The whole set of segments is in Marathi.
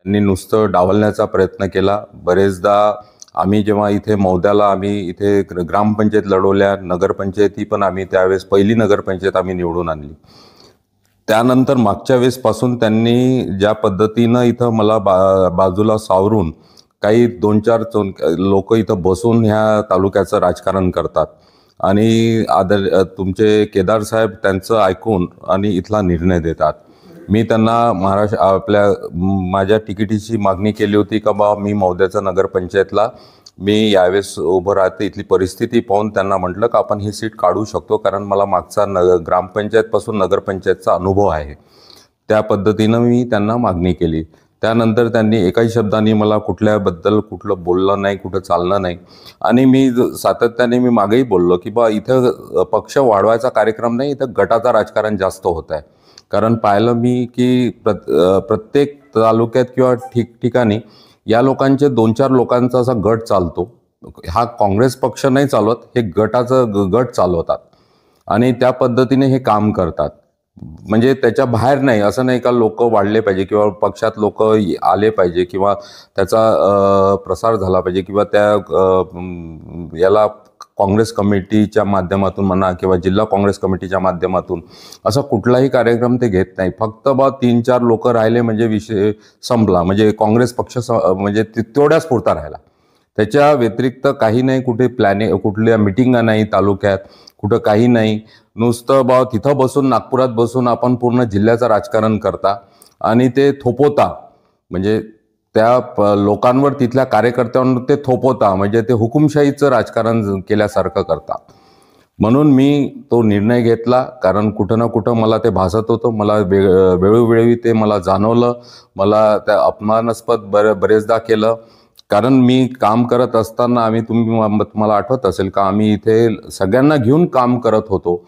त्यांनी नुसतं डावलण्याचा प्रयत्न केला। बरेचदा आम्ही जेव्हा इथे मौद्याला आम्ही इथे ग्रामपंचायत लढवल्या, नगरपंचायती पण आम्ही त्यावेळेस पहिली नगरपंचायत आम्ही निवडून आणली। त्यानंतर मागच्या वेळेसपासून त्यांनी ज्या पद्धतीनं इथं मला बाजूला सावरून काही 2-4 लोक इथं बसून ह्या तालुक्याचं राजकारण करतात आणि तुमचे केदार साहेब त्यांचं ऐकून आणि इथला निर्णय देतात। मी त्यांना माझ्या तिकिटीची मागणी केली होती का बा मी मौद्याच्या नगरपंचायतला मी यावेळेस उभं राहते। इथली परिस्थिती पाहून त्यांना म्हटलं का आपण ही सीट काढू शकतो, कारण मला मागचा ग्रामपंचायतपासून नगरपंचायतचा अनुभव आहे। त्या पद्धतीनं मी त्यांना मागणी केली। त्यानंतर त्यांनी एकाही शब्दाने मला कुठल्याबद्दल कुठलं बोललं नाही, कुठं चाललं नाही। आणि मी सातत्याने मी मागेही बोललो की बा इथं पक्ष वाढवायचा कार्यक्रम नाही, इथं गटाचा राजकारण जास्त होत आहे। कारण पाहिलं मी की प्रत्येक तालुक्यात किंवा ठिकठिकाणी या लोकांचे 2-4 लोकांचा असा गट चालतो। हा काँग्रेस पक्ष नाही चालवत, हे गट चालवतात आणि त्या पद्धतीने हे काम करतात। म्हणजे त्याच्या बाहेर नाही, असं नाही का लोक वाढले पाहिजे किंवा पक्षात लोक आले पाहिजे किंवा त्याचा प्रसार झाला पाहिजे किंवा त्या याला काँग्रेस कमिटीच्या माध्यमातून म्हणा किंवा जिल्हा काँग्रेस कमिटीच्या माध्यमातून असा कुठलाही कार्यक्रम ते घेत नाही। फक्त 3-4 लोक राहिले म्हणजे विषय संपला, म्हणजे काँग्रेस पक्ष म्हणजे तेवढ्याच पुरता राहिला। त्याच्या व्यतिरिक्त काही नाही, कुठे कुठल्या मिटिंगा नाही तालुक्यात, कुठं काही नाही। नुसतं तिथं बसून नागपुरात बसून आपण पूर्ण जिल्ह्याचं राजकारण करता आणि ते थोपवता, म्हणजे त्या लोकांवर तिथल्या कार्यकर्त्यांवर ते थोपवता, म्हणजे ते हुकुमशाहीचं राजकारण केल्यासारखं करता। म्हणून मी तो निर्णय घेतला, कारण कुठं ना कुठं मला ते भासत होतं, मला वेळोवेळी ते मला जाणवलं। मला त्या अपमानास्पद बरेचदा केलं, कारण मी काम करत असताना तुम्हाला आठवत असेल का आम्ही इथे सगळ्यांना घेऊन काम करत होतो।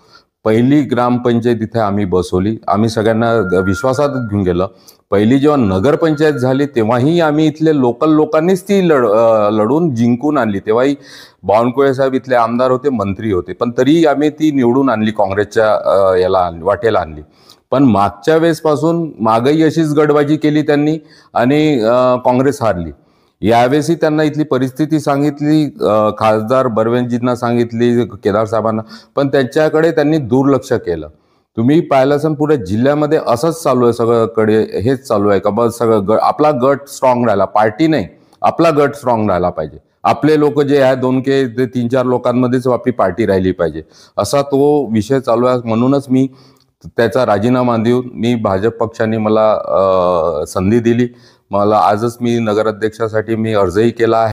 पहिली ग्रामपंचायत इथे आम्ही बसवली, आम्ही सगळ्यांना विश्वासात घेऊन गेलं। पहिली जेव्हा नगरपंचायत झाली तेव्हाही आम्ही इथले लोकल लोकांनीच ती लढून जिंकून आणली। तेव्हाही बावनकुळे साहेब इथले आमदार होते, मंत्री होते, पण तरी आम्ही ती निवडून आणली, काँग्रेसच्या वाटेला आणली। पण मागच्या वेळेसपासून मागही अशीच गडबाजी केली त्यांनी आणि काँग्रेस हारली। यावेळेसही त्यांना इथली परिस्थिती सांगितली, खासदार बर्वेजींना सांगितली, केदार साहेबांना, पण त्यांच्याकडे त्यांनी दुर्लक्ष केलं। तुम्ही पाहिलं असेल पुऱ्या जिल्ह्यामध्ये असंच चालू आहे, सगळीकडे हेच चालू आहे का बस सगळं आपला गट स्ट्रॉंग राहिला, पार्टी नाही, आपला गट स्ट्रॉंग राहिला पाहिजे। आपले लोक जे आहे 2-3-4 लोकांमध्येच आपली पार्टी राहिली पाहिजे, असा तो विषय चालू आहे। म्हणूनच मी त्याचा राजीनामा देऊन मी भाजप पक्षाने मला संधी दिली। मला आजच मी नगराध्यक्षासाठी मी अर्जही केला आहे।